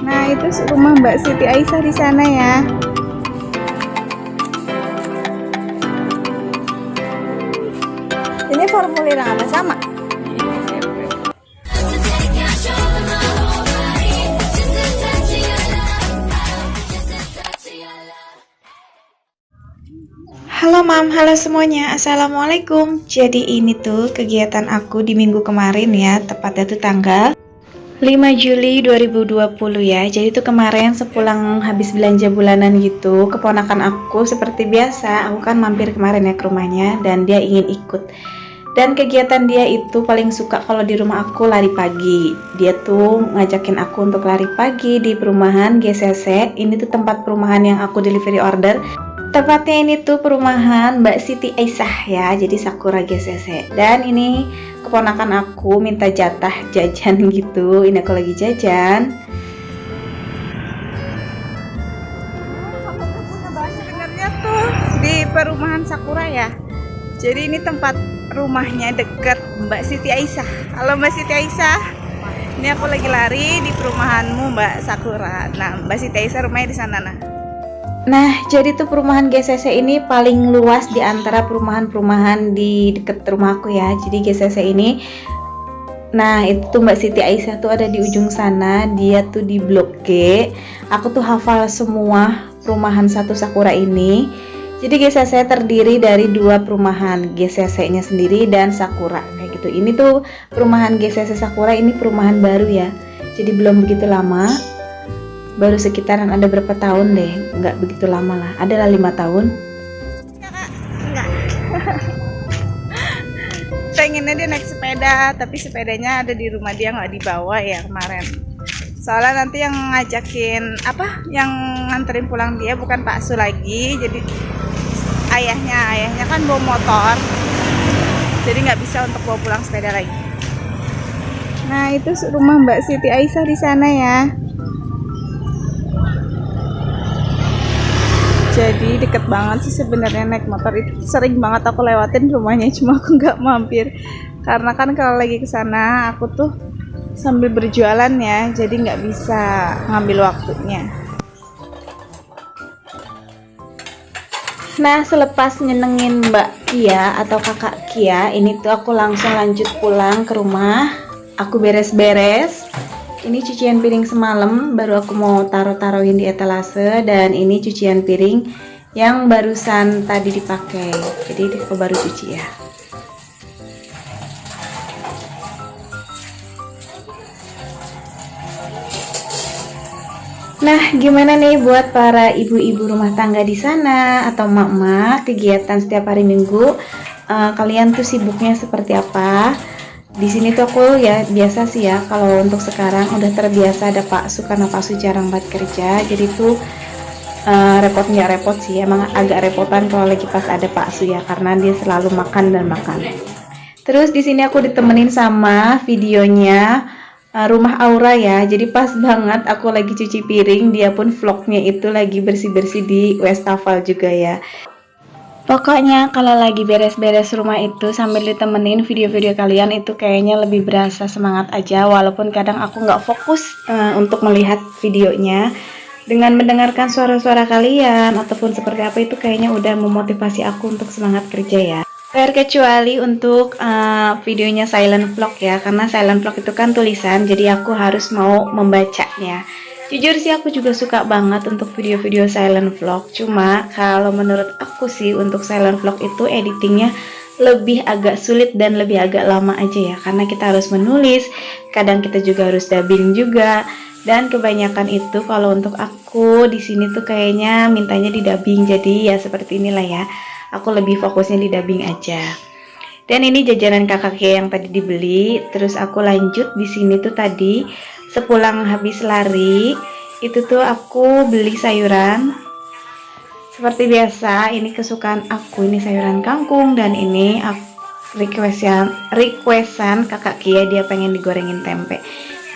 Nah, itu rumah Mbak Siti Aisyah di sana ya. Ini formulir apa sama? Halo Mam, halo semuanya, Assalamualaikum. Jadi ini tuh kegiatan aku di minggu kemarin ya, tepatnya tuh tanggal 5 Juli 2020 ya. Jadi tuh kemarin sepulang habis belanja bulanan gitu, keponakan aku seperti biasa, aku kan mampir kemarin ya ke rumahnya dan dia ingin ikut. Dan kegiatan dia itu paling suka kalau di rumah aku lari pagi. Dia tuh ngajakin aku untuk lari pagi di perumahan GCC. Ini tuh tempat perumahan yang aku delivery order. Tepatnya ini tuh perumahan Mbak Siti Aisyah ya, jadi Sakura GCC. Dan ini keponakan aku minta jatah jajan gitu. Ini aku lagi jajan. Sebenarnya tuh di perumahan Sakura ya. Jadi ini tempat rumahnya deket Mbak Siti Aisyah. Halo Mbak Siti Aisyah. Ini aku lagi lari di perumahanmu Mbak Sakura. Nah, Mbak Siti Aisyah rumahnya di sana nah. Nah, jadi tuh perumahan GCC ini paling luas di antara perumahan-perumahan di deket rumahku ya. Jadi GCC ini, nah itu tuh Mbak Siti Aisyah tuh ada di ujung sana. Dia tuh di Blok G. Aku tuh hafal semua perumahan satu Sakura ini. Jadi GCC terdiri dari dua perumahan, GCC-nya sendiri dan Sakura kayak gitu. Ini tuh perumahan GCC Sakura ini perumahan baru ya. Jadi belum begitu lama. Baru sekitaran ada berapa tahun deh, nggak begitu lama lah, adalah 5 tahun. Enggak. Pengennya dia naik sepeda, tapi sepedanya ada di rumah dia nggak dibawa ya kemarin. Soalnya nanti yang ngajakin yang nganterin pulang dia bukan Pak Su lagi, jadi ayahnya kan bawa motor, jadi nggak bisa untuk bawa pulang sepeda lagi. Nah itu rumah Mbak Siti Aisyah di sana ya. Jadi deket banget sih sebenarnya naik motor itu, sering banget aku lewatin rumahnya, cuma aku nggak mampir karena kan kalau lagi kesana aku tuh sambil berjualan ya, jadi nggak bisa ngambil waktunya. Nah selepas nyenengin Mbak Kia atau Kakak Kia, ini tuh aku langsung lanjut pulang ke rumah. Aku beres-beres. Ini cucian piring semalam, baru aku mau taruhin di etalase. Dan ini cucian piring yang barusan tadi dipakai, jadi aku baru cuci ya. Nah, gimana nih buat para ibu-ibu rumah tangga di sana atau mak-mak, kegiatan setiap hari Minggu, kalian tuh sibuknya seperti apa? Di sini tuh aku ya biasa sih ya, kalau untuk sekarang udah terbiasa ada Pak Su karena Pak Su jarang banget kerja, jadi tuh repot nggak repot sih, emang agak repotan kalau lagi pas ada Pak Su ya, karena dia selalu makan dan makan. Terus di sini aku ditemenin sama videonya Rumah Aura ya, jadi pas banget aku lagi cuci piring, dia pun vlognya itu lagi bersih-bersih di Westafel juga ya. Pokoknya kalau lagi beres-beres rumah itu sambil ditemenin video-video kalian itu kayaknya lebih berasa semangat aja, walaupun kadang aku nggak fokus untuk melihat videonya. Dengan mendengarkan suara-suara kalian ataupun seperti apa itu kayaknya udah memotivasi aku untuk semangat kerja ya. Terkecuali untuk videonya silent vlog ya, karena silent vlog itu kan tulisan, jadi aku harus mau membacanya. Jujur sih aku juga suka banget untuk video-video silent vlog, cuma kalau menurut aku sih untuk silent vlog itu editingnya lebih agak sulit dan lebih agak lama aja ya, karena kita harus menulis, kadang kita juga harus dubbing juga, dan kebanyakan itu kalau untuk aku di sini tuh kayaknya mintanya di dubbing, jadi ya seperti inilah ya, aku lebih fokusnya di dubbing aja. Dan ini jajanan kakak yang tadi dibeli, terus aku lanjut di sini tuh tadi. Sepulang habis lari, itu tuh aku beli sayuran. Seperti biasa, ini kesukaan aku, ini sayuran kangkung, dan ini requestan kakak Kia, dia pengen digorengin tempe.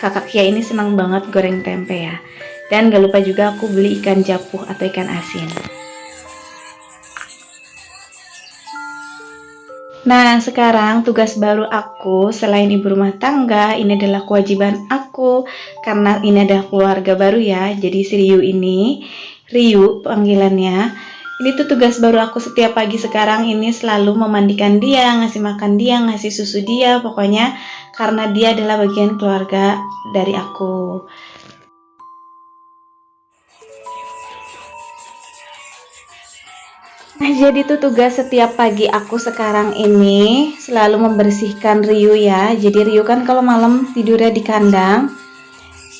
Kakak Kia ini senang banget goreng tempe ya. Dan gak lupa juga aku beli ikan japuh atau ikan asin. Nah, sekarang tugas baru aku selain ibu rumah tangga, ini adalah kewajiban aku karena ini adalah keluarga baru ya. Jadi si Riu panggilannya. Ini tuh tugas baru aku setiap pagi sekarang ini selalu memandikan dia, ngasih makan dia, ngasih susu dia, pokoknya karena dia adalah bagian keluarga dari aku. Nah, jadi tuh tugas setiap pagi aku sekarang ini selalu membersihkan Riu ya. Jadi Riu kan kalau malam tidurnya di kandang.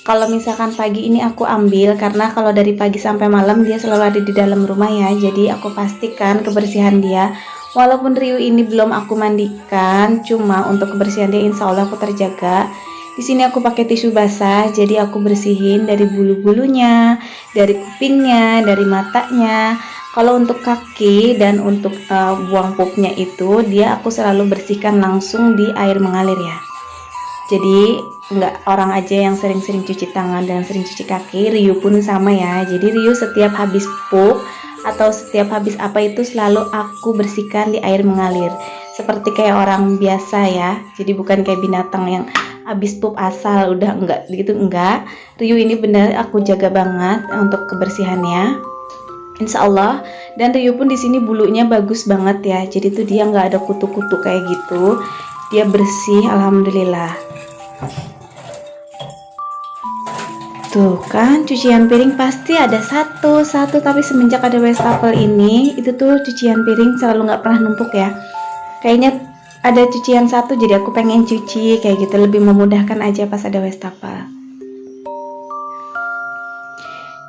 Kalau misalkan pagi ini aku ambil, karena kalau dari pagi sampai malam dia selalu ada di dalam rumah ya. Jadi aku pastikan kebersihan dia. Walaupun Riu ini belum aku mandikan, cuma untuk kebersihan dia insya Allah aku terjaga. Di sini aku pakai tisu basah, jadi aku bersihin dari bulu-bulunya, dari kupingnya, dari matanya. Kalau untuk kaki dan untuk buang pupnya itu, dia aku selalu bersihkan langsung di air mengalir ya. Jadi nggak orang aja yang sering-sering cuci tangan dan sering cuci kaki, Riu pun sama ya. Jadi Riu setiap habis pup atau setiap habis apa itu selalu aku bersihkan di air mengalir. Seperti kayak orang biasa ya. Jadi bukan kayak binatang yang habis pup asal udah enggak gitu, enggak. Riu ini benar aku jaga banget untuk kebersihannya. Insya Allah. Dan Riu pun di sini bulunya bagus banget ya. Jadi tuh dia nggak ada kutu-kutu kayak gitu. Dia bersih, alhamdulillah. Tuh kan, cucian piring pasti ada satu, tapi semenjak ada wastafel ini, itu tuh cucian piring selalu nggak pernah numpuk ya. Kayaknya ada cucian satu, jadi aku pengen cuci kayak gitu, lebih memudahkan aja pas ada wastafel.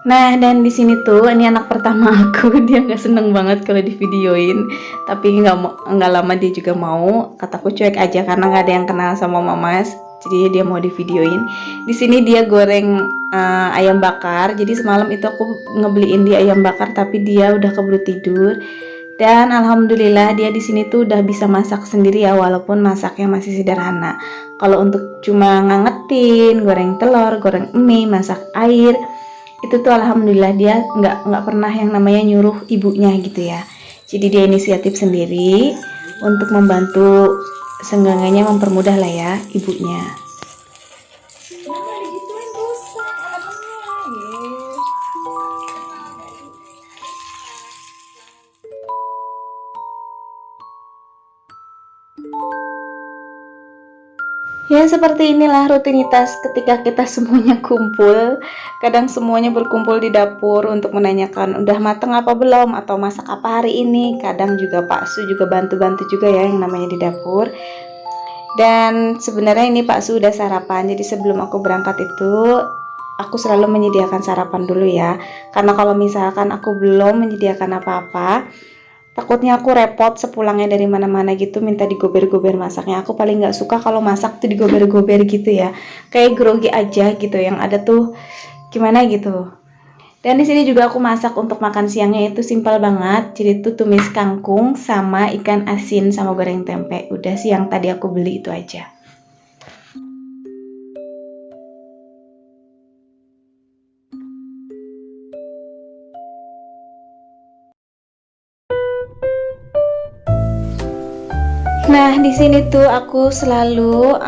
Nah, dan di sini tuh ini anak pertama aku, dia nggak seneng banget kalau di videoin, tapi nggak lama dia juga mau. Kataku cuek aja karena nggak ada yang kenal sama Mamas, jadi dia mau di videoin. Di sini dia goreng ayam bakar. Jadi semalam itu aku ngebeliin dia ayam bakar, tapi dia udah keburu tidur. Dan alhamdulillah dia di sini tuh udah bisa masak sendiri ya, walaupun masaknya masih sederhana. Kalau untuk cuma ngangetin, goreng telur, goreng mie, masak air, itu tuh alhamdulillah dia nggak pernah yang namanya nyuruh ibunya gitu ya. Jadi dia inisiatif sendiri untuk membantu, seenggaknya mempermudah lah ya ibunya. Ya seperti inilah rutinitas ketika kita semuanya kumpul. Kadang semuanya berkumpul di dapur untuk menanyakan udah mateng apa belum atau masak apa hari ini. Kadang juga Pak Su juga bantu-bantu juga ya yang namanya di dapur. Dan sebenarnya ini Pak Su udah sarapan. Jadi sebelum aku berangkat itu aku selalu menyediakan sarapan dulu ya. Karena kalau misalkan aku belum menyediakan apa-apa, takutnya aku repot sepulangnya dari mana-mana gitu minta digober-gober masaknya. Aku paling nggak suka kalau masak tuh digober-gober gitu ya, kayak grogi aja gitu, yang ada tuh gimana gitu. Dan di sini juga aku masak untuk makan siangnya itu simpel banget. Jadi tuh tumis kangkung sama ikan asin sama goreng tempe. Udah sih yang tadi aku beli itu aja. Nah, di sini tuh aku selalu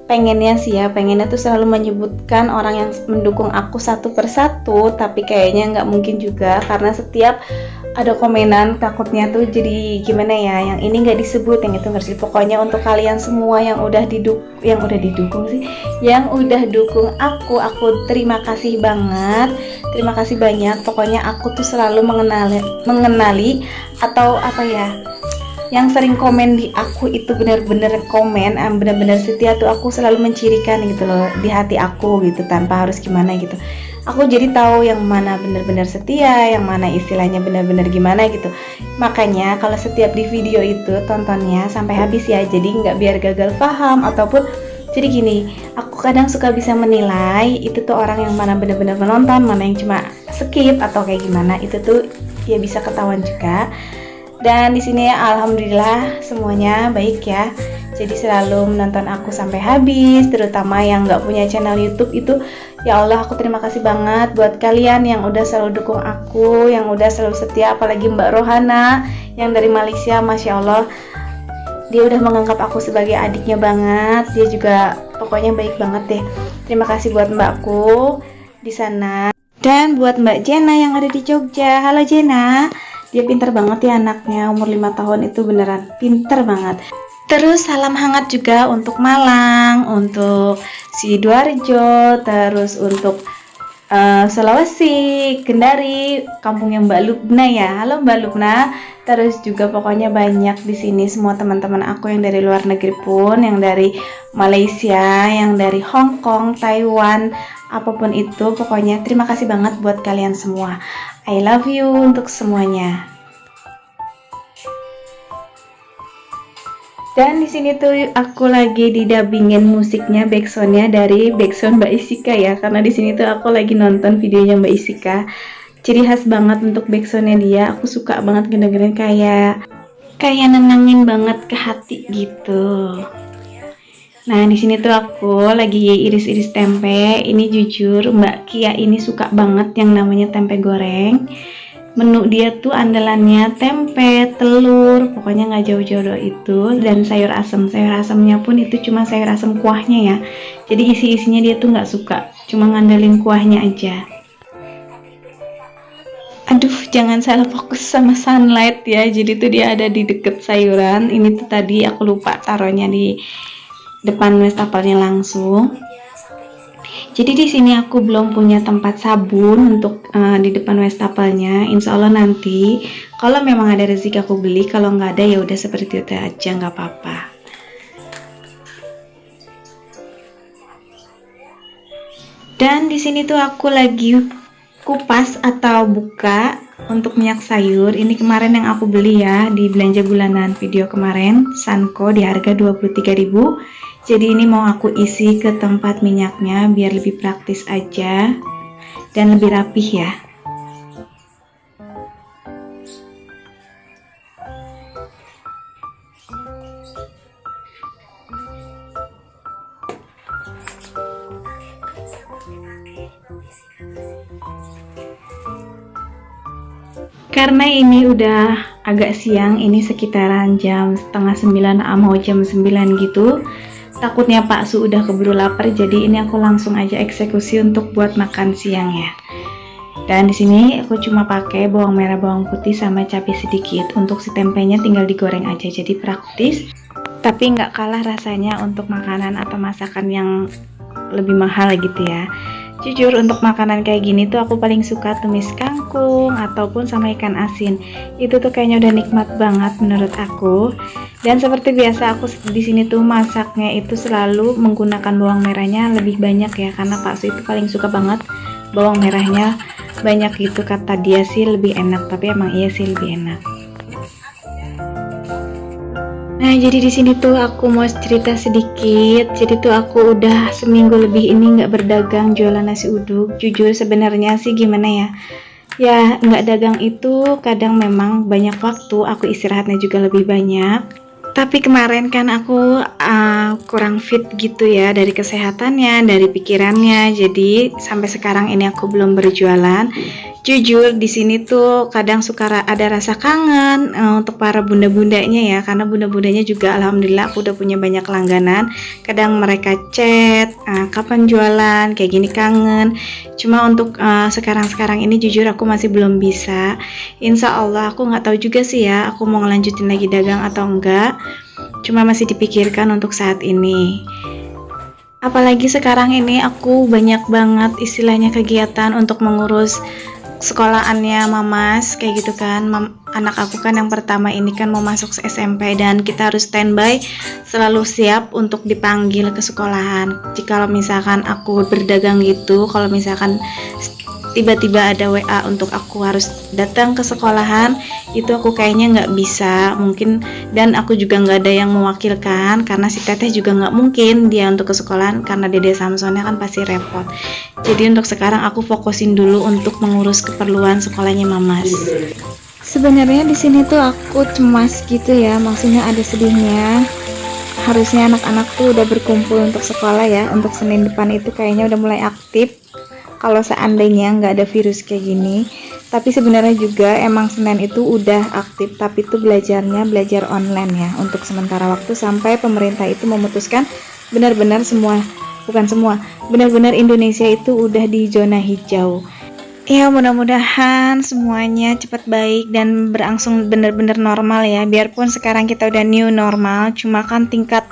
pengennya tuh selalu menyebutkan orang yang mendukung aku satu persatu, tapi kayaknya nggak mungkin juga karena setiap ada komenan takutnya tuh jadi gimana ya, yang ini nggak disebut, yang itu nggak disebut. Pokoknya untuk kalian semua yang udah dukung aku terima kasih banget, terima kasih banyak. Pokoknya aku tuh selalu mengenali atau apa ya, yang sering komen di aku itu benar-benar komen, benar-benar setia tuh aku selalu mencirikan gitu loh di hati aku gitu, tanpa harus gimana gitu. Aku jadi tahu yang mana benar-benar setia, yang mana istilahnya benar-benar gimana gitu. Makanya kalau setiap di video itu tontonnya sampai habis ya, jadi nggak biar gagal paham ataupun jadi gini, aku kadang suka bisa menilai itu tuh orang yang mana benar-benar menonton, mana yang cuma skip atau kayak gimana, itu tuh ya bisa ketahuan juga. Dan di sini alhamdulillah semuanya baik ya. Jadi selalu menonton aku sampai habis, terutama yang nggak punya channel YouTube itu. Ya Allah, aku terima kasih banget buat kalian yang udah selalu dukung aku, yang udah selalu setia, apalagi Mbak Rohana yang dari Malaysia, Masya Allah. Dia udah menganggap aku sebagai adiknya banget. Dia juga pokoknya baik banget deh. Terima kasih buat mbakku di sana. Dan buat Mbak Jena yang ada di Jogja. Halo Jena. Dia pinter banget ya anaknya, umur 5 tahun itu beneran pinter banget. Terus salam hangat juga untuk Malang, untuk Sidoarjo, terus untuk Sulawesi, Kendari, kampungnya Mbak Lubna ya. Halo Mbak Lubna. Terus juga pokoknya banyak di sini semua teman-teman aku yang dari luar negeri pun, yang dari Malaysia, yang dari Hong Kong, Taiwan, apapun itu. Pokoknya terima kasih banget buat kalian semua. I love you untuk semuanya. Dan di sini tuh aku lagi didubbingin musiknya, backsoundnya dari backsound Mbak Isika ya, karena di sini tuh aku lagi nonton videonya Mbak Isika. Ciri khas banget untuk backsoundnya dia, aku suka banget dengerin, kayak nenangin banget ke hati gitu. Nah di sini tuh aku lagi iris-iris tempe. Ini jujur Mbak Kia ini suka banget yang namanya tempe goreng. Menu dia tuh andalannya tempe, telur, pokoknya nggak jauh-jauh itu, dan sayur asem. Sayur asemnya pun itu cuma sayur asem kuahnya ya. Jadi isi-isinya dia tuh nggak suka, cuma ngandelin kuahnya aja. Aduh, jangan salah fokus sama sunlight ya. Jadi tuh dia ada di deket sayuran. Ini tuh tadi aku lupa taruhnya di depan wastafalnya langsung. Jadi di sini aku belum punya tempat sabun untuk di depan wastafalnya. Insya Allah nanti kalau memang ada rezeki aku beli, kalau nggak ada ya udah seperti itu aja, nggak apa-apa. Dan di sini tuh aku lagi kupas atau buka untuk minyak sayur. Ini kemarin yang aku beli ya di belanja bulanan video kemarin, Sanko di harga 23.000. Jadi ini mau aku isi ke tempat minyaknya biar lebih praktis aja dan lebih rapih ya. Karena ini udah agak siang, ini sekitaran jam setengah 9 mau jam 9 gitu. Takutnya Pak Su udah keburu lapar, jadi ini aku langsung aja eksekusi untuk buat makan siang ya. Dan di sini aku cuma pakai bawang merah, bawang putih sama cabai sedikit. Untuk si tempenya tinggal digoreng aja, jadi praktis. Tapi nggak kalah rasanya untuk makanan atau masakan yang lebih mahal gitu ya. Jujur untuk makanan kayak gini tuh aku paling suka tumis kangkung ataupun sama ikan asin. Itu tuh kayaknya udah nikmat banget menurut aku. Dan seperti biasa aku di sini tuh masaknya itu selalu menggunakan bawang merahnya lebih banyak ya, karena Pak Su itu paling suka banget bawang merahnya banyak gitu, kata dia sih lebih enak, tapi emang iya sih lebih enak. Nah jadi di sini tuh aku mau cerita sedikit. Jadi tuh aku udah seminggu lebih ini nggak berdagang jualan nasi uduk. Jujur sebenarnya sih gimana ya, ya nggak dagang itu kadang memang banyak waktu, aku istirahatnya juga lebih banyak. Tapi kemarin kan aku kurang fit gitu ya, dari kesehatannya, dari pikirannya. Jadi sampai sekarang ini aku belum berjualan. Jujur di sini tuh kadang suka ada rasa kangen untuk para bunda-bundanya ya, karena bunda-bundanya juga alhamdulillah aku udah punya banyak langganan. Kadang mereka chat, kapan jualan, kayak gini kangen. Cuma untuk sekarang-sekarang ini jujur aku masih belum bisa. Insya Allah aku nggak tahu juga sih ya, aku mau ngelanjutin lagi dagang atau enggak. Cuma masih dipikirkan untuk saat ini. Apalagi sekarang ini aku banyak banget istilahnya kegiatan untuk mengurus sekolahannya Mamas kayak gitu kan. Anak aku kan yang pertama ini kan mau masuk SMP dan kita harus standby, selalu siap untuk dipanggil ke sekolahan. Jika misalkan aku berdagang gitu, kalau misalkan tiba-tiba ada WA untuk aku harus datang ke sekolahan, itu aku kayaknya nggak bisa mungkin, dan aku juga nggak ada yang mewakilkan karena si teteh juga nggak mungkin dia untuk ke sekolahan karena dede Samsonnya kan pasti repot. Jadi untuk sekarang aku fokusin dulu untuk mengurus keperluan sekolahnya Mamas. Sebenarnya di sini tuh aku cemas gitu ya, maksudnya ada sedihnya. Harusnya anak-anak tuh udah berkumpul untuk sekolah ya, untuk Senin depan itu kayaknya udah mulai aktif. Kalau seandainya nggak ada virus kayak gini, Tapi sebenarnya juga emang Senin itu udah aktif, tapi itu belajarnya belajar online ya untuk sementara waktu sampai pemerintah itu memutuskan benar-benar semua, bukan semua, benar-benar Indonesia itu udah di zona hijau. Ya mudah-mudahan semuanya cepat baik dan berangsur benar-benar normal ya. Biarpun sekarang kita udah new normal, cuma kan tingkat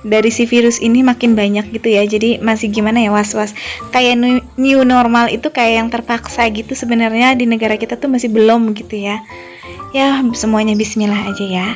dari si virus ini makin banyak gitu ya. Jadi masih gimana ya, was-was. Kayak new normal itu kayak yang terpaksa gitu, sebenarnya di negara kita tuh masih belum gitu ya. Ya semuanya bismillah aja ya.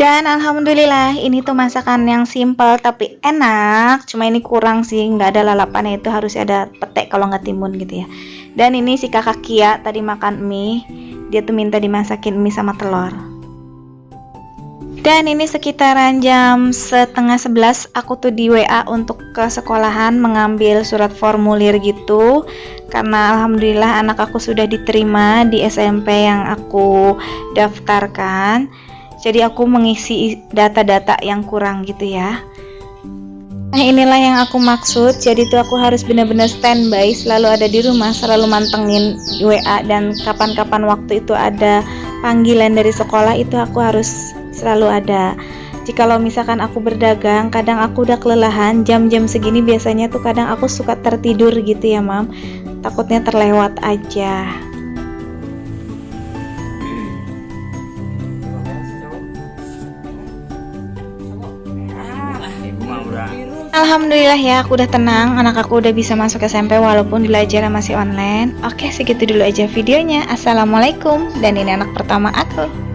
Dan alhamdulillah ini tuh masakan yang simple tapi enak. Cuma ini kurang sih, nggak ada lalapannya, itu harus ada pete kalau nggak timun gitu ya. Dan ini si kakak Kia tadi makan mie, dia tuh minta dimasakin mie sama telur. Dan ini sekitaran jam 10:30 aku tuh di WA untuk ke sekolahan mengambil surat formulir gitu. Karena alhamdulillah anak aku sudah diterima di SMP yang aku daftarkan. Jadi aku mengisi data-data yang kurang gitu ya. Nah inilah yang aku maksud. Jadi tuh aku harus benar-benar standby, selalu ada di rumah, selalu mantengin WA, dan kapan-kapan waktu itu ada panggilan dari sekolah itu aku harus selalu ada. Jikalau misalkan aku berdagang, kadang aku udah kelelahan, jam-jam segini biasanya tuh kadang aku suka tertidur gitu ya mam. Takutnya terlewat aja. Alhamdulillah ya, aku udah tenang, anak aku udah bisa masuk SMP walaupun belajarnya masih online. Oke, segitu dulu aja videonya. Assalamualaikum, dan ini anak pertama aku.